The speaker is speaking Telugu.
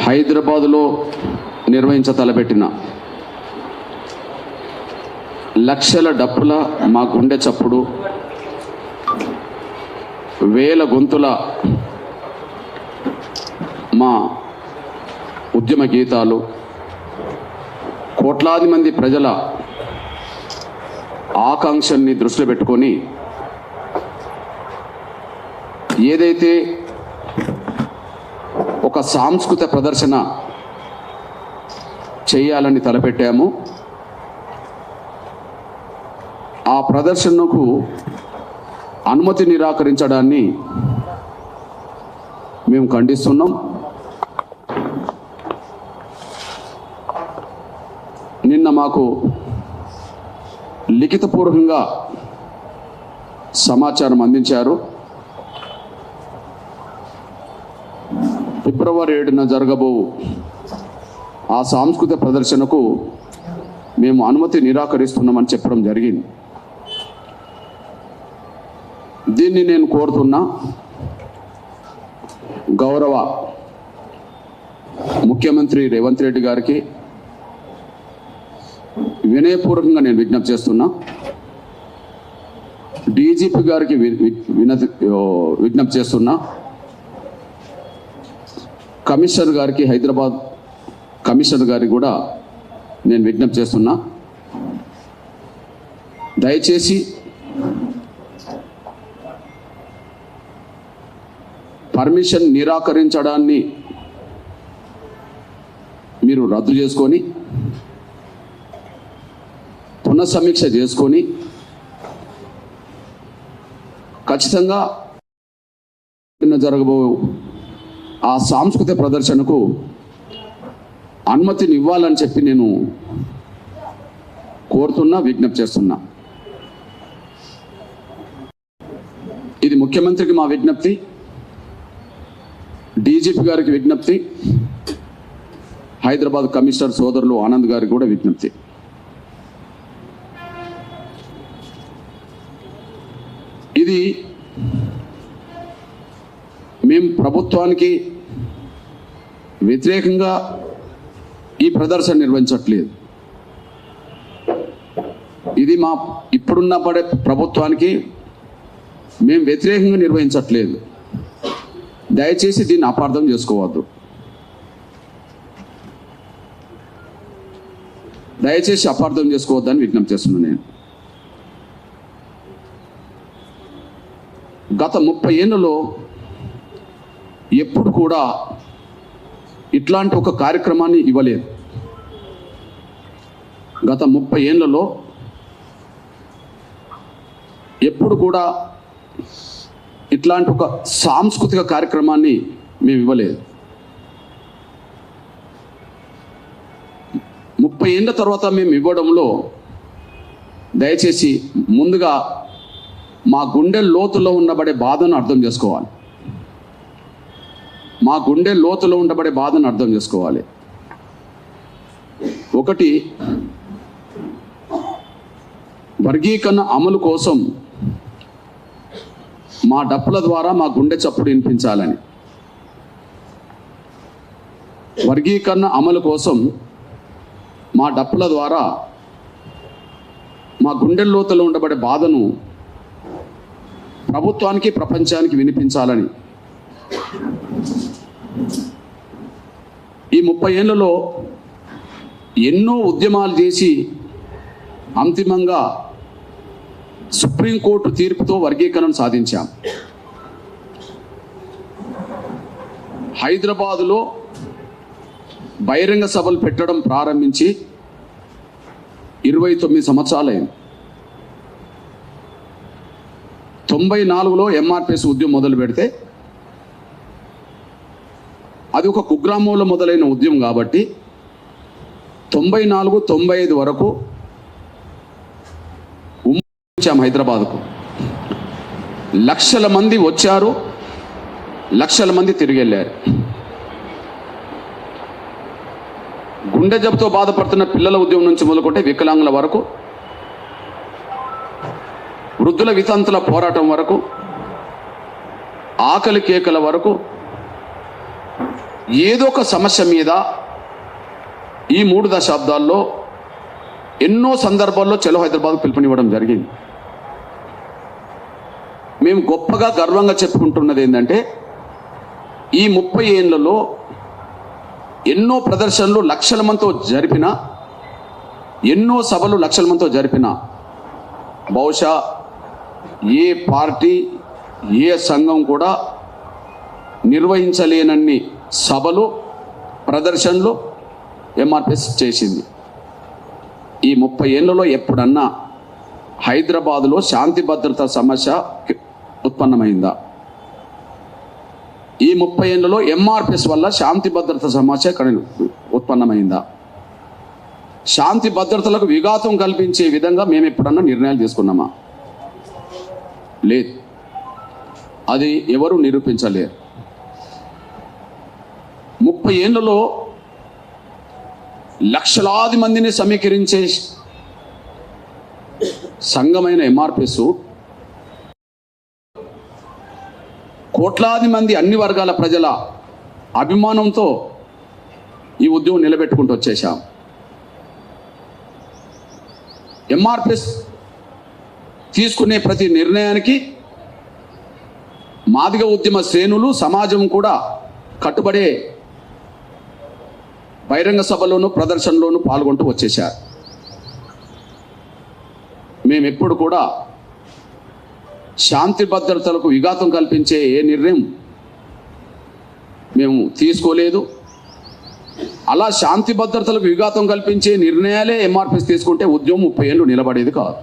హైదరాబాదులో తలపెట్టిన లక్షల డప్పుల మా గుండె చప్పుడు, వేల గొంతుల మా ఉద్యమ గీతాలు, కోట్లాది మంది ప్రజల ఆకాంక్షల్ని దృష్టిలో పెట్టుకొని ఏదైతే ఒక సాంస్కృతిక ప్రదర్శన చేయాలని తలపెట్టాము, ఆ ప్రదర్శనకు అనుమతి నిరాకరించడాన్ని మేము ఖండిస్తున్నాం. నిన్న మాకు లిఖితపూర్వకంగా సమాచారం అందించారు. ఫిబ్రవరి 7న జరగబో ఆ సాంస్కృతిక ప్రదర్శనకు మేము అనుమతి నిరాకరిస్తున్నామని చెప్పడం జరిగింది. దీన్ని నేను కోరుతున్నా, గౌరవ ముఖ్యమంత్రి రేవంత్ రెడ్డి గారికి వినయపూర్వకంగా నేను విజ్ఞప్తి చేస్తున్నా, డీజీపీ గారికి విజ్ఞప్తి చేస్తున్నా, కమిషనర్ గారికి, హైదరాబాద్ కమిషనర్ గారికి కూడా నేను విజ్ఞప్తి చేస్తున్నా, దయచేసి పర్మిషన్ నిరాకరించడాన్ని మీరు రద్దు చేసుకొని పునఃసమీక్ష చేసుకొని ఖచ్చితంగా జరగబో ఆ సాంస్కృతిక ప్రదర్శనకు అనుమతిని ఇవ్వాలని చెప్పి నేను కోరుతున్నా, విజ్ఞప్తి చేస్తున్నా. ఇది ముఖ్యమంత్రికి మా విజ్ఞప్తి, డీజీపీ గారికి విజ్ఞప్తి, హైదరాబాద్ కమిషనర్ సోదరులు ఆనంద్ గారికి కూడా విజ్ఞప్తి. ఇది మేము ప్రభుత్వానికి వ్యతిరేకంగా ఈ ప్రదర్శన నిర్వహించట్లేదు. ఇది మా ఇప్పుడున్న ప్రభుత్వానికి మేము వ్యతిరేకంగా నిర్వహించట్లేదు. దయచేసి దీన్ని అపార్థం చేసుకోవద్దు. దయచేసి అపార్థం చేసుకోవద్దని విజ్ఞప్తి చేస్తున్నాను. నేను గత 30 ఏళ్లలో ఎప్పుడు కూడా ఇట్లాంటి ఒక కార్యక్రమాన్ని ఇవ్వలేదు. గత 30 ఏళ్లలో ఎప్పుడు కూడా ఇట్లాంటి ఒక సాంస్కృతిక కార్యక్రమాన్ని మేము ఇవ్వలేదు. 30 ఏళ్ళ తర్వాత మేము ఇవ్వడంలో దయచేసి ముందుగా మా గుండె లోతులో ఉండబడే బాధను అర్థం చేసుకోవాలి. మా గుండె లోతులో ఉండబడే బాధను అర్థం చేసుకోవాలి. ఒకటి, వర్గీకరణ అమలు కోసం మా డప్పుల ద్వారా మా గుండె చప్పుడు వినిపించాలని, వర్గీకరణ అమలు కోసం మా డప్పుల ద్వారా మా గుండె లోతులో ఉండబడే బాధను ప్రభుత్వానికి, ప్రపంచానికి వినిపించాలని ఈ 30 ఏళ్లలో ఎన్నో ఉద్యమాలు చేసి అంతిమంగా సుప్రీంకోర్టు తీర్పుతో వర్గీకరణ సాధించాం. హైదరాబాదులో బహిరంగ సభలు పెట్టడం ప్రారంభించి 29 సంవత్సరాలైంది. 94లో ఎంఆర్పిఎస్ ఉద్యమం మొదలు పెడితే అది ఒక కుగ్రామంలో మొదలైన ఉద్యమం కాబట్టి 94, 95 వరకు వచ్చాము హైదరాబాద్కు. లక్షల మంది వచ్చారు, లక్షల మంది తిరిగి వెళ్ళారు. గుండె జబ్బుతో బాధపడుతున్న పిల్లల ఉద్యమం నుంచి మొదలుకుంటే వికలాంగుల వరకు, వృద్ధుల వితంతుల పోరాటం వరకు, ఆకలి కేకల వరకు ఏదో ఒక సమస్య మీద ఈ 3 దశాబ్దాల్లో ఎన్నో సందర్భాల్లో చలో హైదరాబాద్ పిలుపునివ్వడం జరిగింది. మేము గొప్పగా గర్వంగా చెప్పుకుంటున్నది ఏంటంటే ఈ 30 ఏళ్లలో ఎన్నో ప్రదర్శనలు లక్షల మందితో జరిపిన, ఎన్నో సభలు లక్షల మందితో జరిపిన, బహుశా ఏ పార్టీ ఏ సంఘం కూడా నిర్వహించలేనన్ని సభలు ప్రదర్శనలు ఎంఆర్పిఎస్ చేసింది. ఈ 30 ఏళ్లలో ఎప్పుడన్నా హైదరాబాదులో శాంతి భద్రత సమస్య ఉత్పన్నమైందా? ఈ 30 ఏళ్లలో ఎంఆర్పిఎస్ వల్ల శాంతి భద్రత సమస్య ఉత్పన్నమైందా? శాంతి భద్రతలకు విఘాతం కల్పించే విధంగా మేము ఎప్పుడన్నా నిర్ణయాలు తీసుకున్నామా? లేదు. అది ఎవరు నిరూపించలేరు. 30 ఏళ్లలో లక్షలాది మందిని సమీకరించే సంఘమైన ఎంఆర్పిఎస్ కోట్లాది మంది అన్ని వర్గాల ప్రజల అభిమానంతో ఈ ఉద్యమం నిలబెట్టుకుంటూ వచ్చేసాం. ఎంఆర్పిఎస్ తీసుకునే ప్రతి నిర్ణయానికి మాదిగ ఉద్యమ శ్రేణులు సమాజం కూడా కట్టుబడే బహిరంగ సభలోనూ ప్రదర్శనలోనూ పాల్గొంటూ వచ్చేశారు. మేము ఎప్పుడు కూడా శాంతి భద్రతలకు విఘాతం కల్పించే ఏ నిర్ణయం మేము తీసుకోలేదు. అలా శాంతి భద్రతలకు విఘాతం కల్పించే నిర్ణయాలే ఎంఆర్పిఎస్ తీసుకుంటే ఉద్యమం 30 ఏళ్ళు నిలబడేది కాదు.